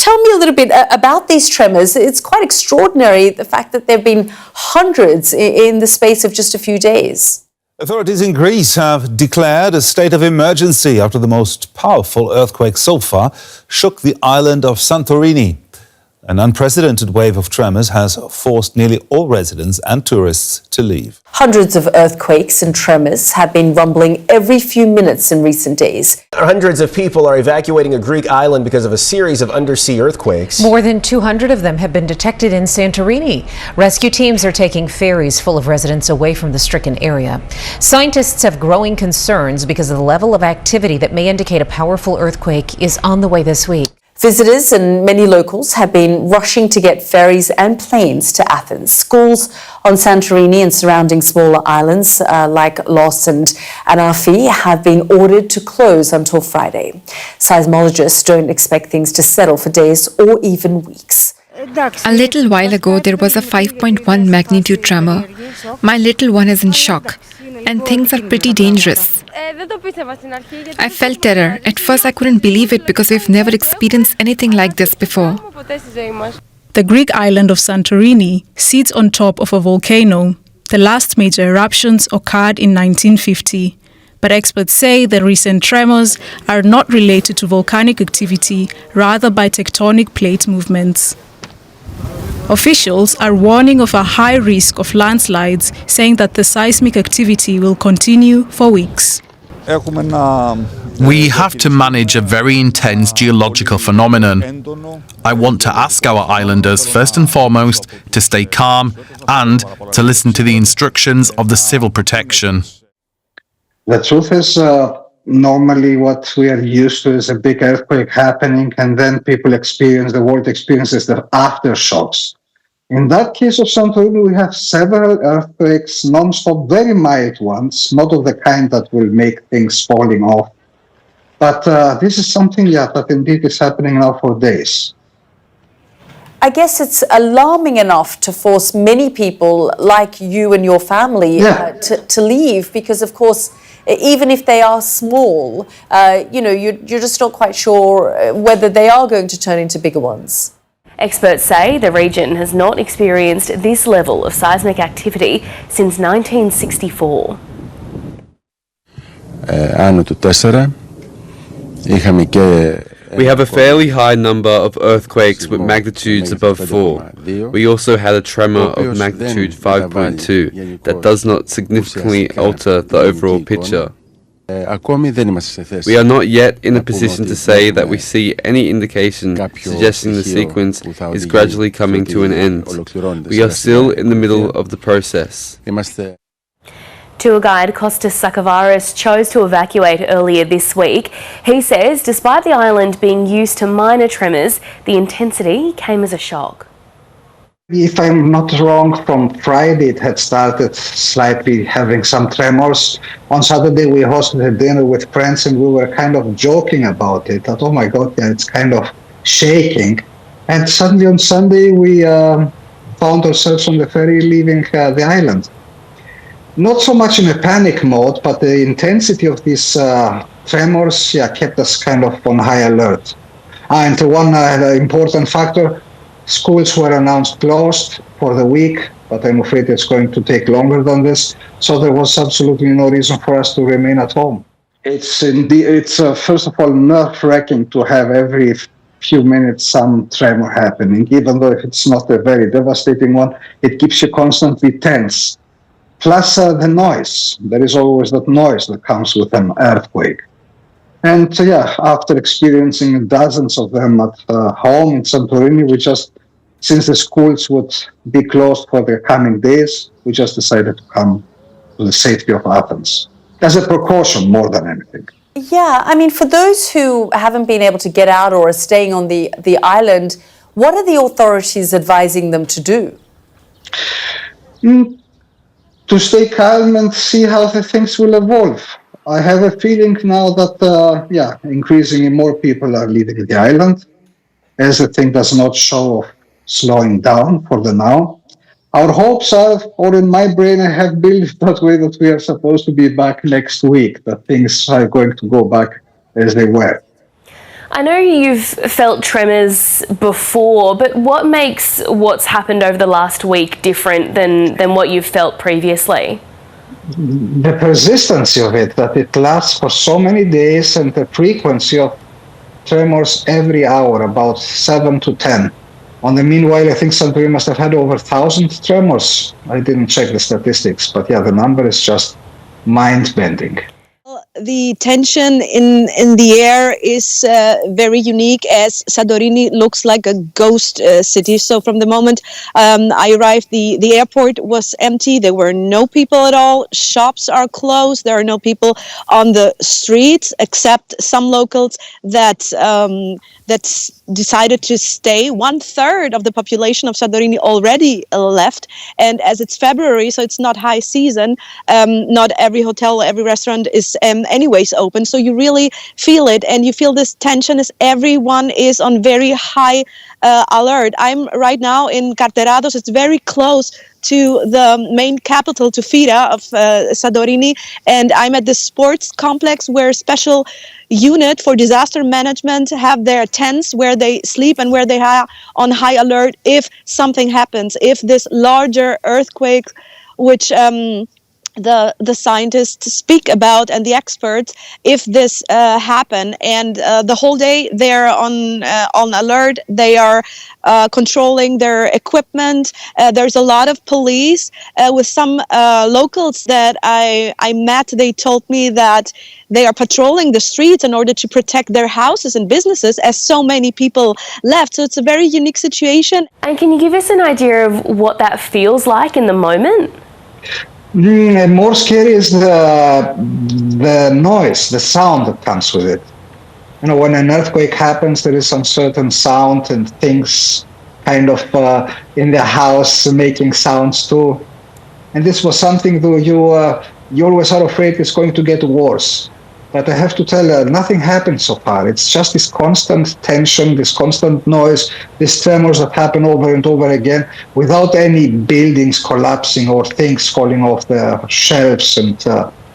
tell me a little bit about these tremors. It's quite extraordinary, the fact that there have been hundreds in the space of just a few days. Authorities in Greece have declared a state of emergency after the most powerful earthquake so far shook the island of Santorini. An unprecedented wave of tremors has forced nearly all residents and tourists to leave. Hundreds of earthquakes and tremors have been rumbling every few minutes in recent days. Hundreds of people are evacuating a Greek island because of a series of undersea earthquakes. More than 200 of them have been detected in Santorini. Rescue teams are taking ferries full of residents away from the stricken area. Scientists have growing concerns because of the level of activity that may indicate a powerful earthquake is on the way this week. Visitors and many locals have been rushing to get ferries and planes to Athens. Schools on Santorini and surrounding smaller islands like Los and Anafi have been ordered to close until Friday. Seismologists don't expect things to settle for days or even weeks. A little while ago, there was a 5.1 magnitude tremor. My little one is in shock, and things are pretty dangerous. I felt terror. At first, I couldn't believe it because we've never experienced anything like this before. The Greek island of Santorini sits on top of a volcano. The last major eruptions occurred in 1950. But experts say the recent tremors are not related to volcanic activity, rather by tectonic plate movements. Officials are warning of a high risk of landslides, saying that the seismic activity will continue for weeks. We have to manage a very intense geological phenomenon. I want to ask our islanders, first and foremost, to stay calm and to listen to the instructions of the civil protection. The truth is, normally what we are used to is a big earthquake happening, and then the world experiences the aftershocks. In that case of Santorini, we have several earthquakes, non-stop, very mild ones, not of the kind that will make things falling off. But this is something, that indeed is happening now for days. I guess it's alarming enough to force many people like you and your family to leave because, of course, even if they are small, you're just not quite sure whether they are going to turn into bigger ones. Experts say the region has not experienced this level of seismic activity since 1964. We have a fairly high number of earthquakes with magnitudes above 4. We also had a tremor of magnitude 5.2 that does not significantly alter the overall picture. We are not yet in a position to say that we see any indication suggesting the sequence is gradually coming to an end. We are still in the middle of the process. Tour guide Kostas Sakavaris chose to evacuate earlier this week. He says despite the island being used to minor tremors, the intensity came as a shock. If I'm not wrong, from Friday it had started slightly having some tremors. On Saturday we hosted a dinner with friends and we were kind of joking about it. That, oh my God, it's kind of shaking. And suddenly on Sunday we found ourselves on the ferry leaving the island. Not so much in a panic mode, but the intensity of these tremors kept us kind of on high alert. And one important factor, schools were announced closed for the week, but I'm afraid it's going to take longer than this. So there was absolutely no reason for us to remain at home. It's first of all nerve-wracking to have every few minutes some tremor happening, even though if it's not a very devastating one, it keeps you constantly tense. Plus the noise. There is always that noise that comes with an earthquake. And after experiencing dozens of them at home in Santorini, since the schools would be closed for the coming days, we just decided to come to the safety of Athens. As a precaution more than anything. Yeah, I mean, for those who haven't been able to get out or are staying on the island, what are the authorities advising them to do? To stay calm and see how the things will evolve. I have a feeling now that, increasingly more people are leaving the island, as the thing does not show slowing down for the now. Our hopes are, or in my brain, I have built that way that we are supposed to be back next week, that things are going to go back as they were. I know you've felt tremors before, but what makes what's happened over the last week different than what you've felt previously? The persistency of it, that it lasts for so many days, and the frequency of tremors every hour, about 7 to 10. On the meanwhile, I think Santorini must have had over 1,000 tremors. I didn't check the statistics, but yeah, the number is just mind-bending. The tension in the air is very unique, as Santorini looks like a ghost city. So from the moment I arrived, the airport was empty. There were no people at all. Shops are closed. There are no people on the streets except some locals that decided to stay. 1/3 of the population of Santorini already left. And as it's February, so it's not high season, not every hotel, every restaurant is anyways open. So you really feel it, and you feel this tension as everyone is on very high alert. I'm right now in Carterados. It's very close to the main capital, to Fira of Santorini, and I'm at the sports complex where a special unit for disaster management have their tents where they sleep and where they are on high alert if something happens, if this larger earthquake, which the scientists speak about and the experts, if this happen, and the whole day they're on alert. They are controlling their equipment. There's a lot of police. With some locals that I met, they told me that they are patrolling the streets in order to protect their houses and businesses, as so many people left. So it's a very unique situation. And can you give us an idea of what that feels like in the moment? More scary is the noise, the sound that comes with it. You know, when an earthquake happens, there is some certain sound and things kind of in the house making sounds too. And this was something that you always are afraid it's going to get worse. But I have to tell you, nothing happened so far. It's just this constant tension, this constant noise, these tremors that happen over and over again without any buildings collapsing or things falling off the shelves and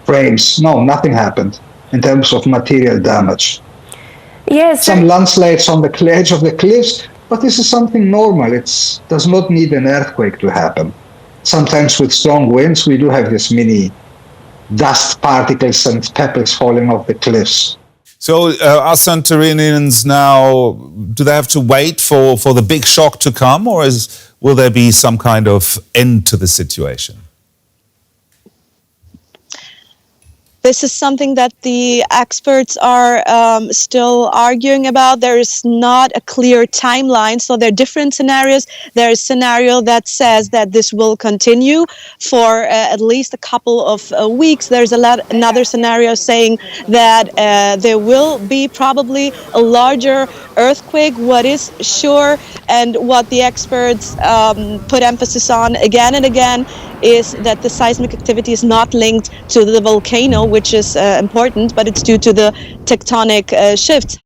frames. No, nothing happened in terms of material damage. Yes. Some landslides on the edge of the cliffs, but this is something normal. It does not need an earthquake to happen. Sometimes with strong winds, we do have this mini dust particles and pebbles falling off the cliffs. So are Santorinians now, do they have to wait for the big shock to come, or will there be some kind of end to the situation? This is something that the experts are still arguing about. There is not a clear timeline, so there are different scenarios. There is a scenario that says that this will continue for at least a couple of weeks. There's another scenario saying that there will be probably a larger earthquake. What is sure, and what the experts put emphasis on again and again, is that the seismic activity is not linked to the volcano, which is important, but it's due to the tectonic shifts.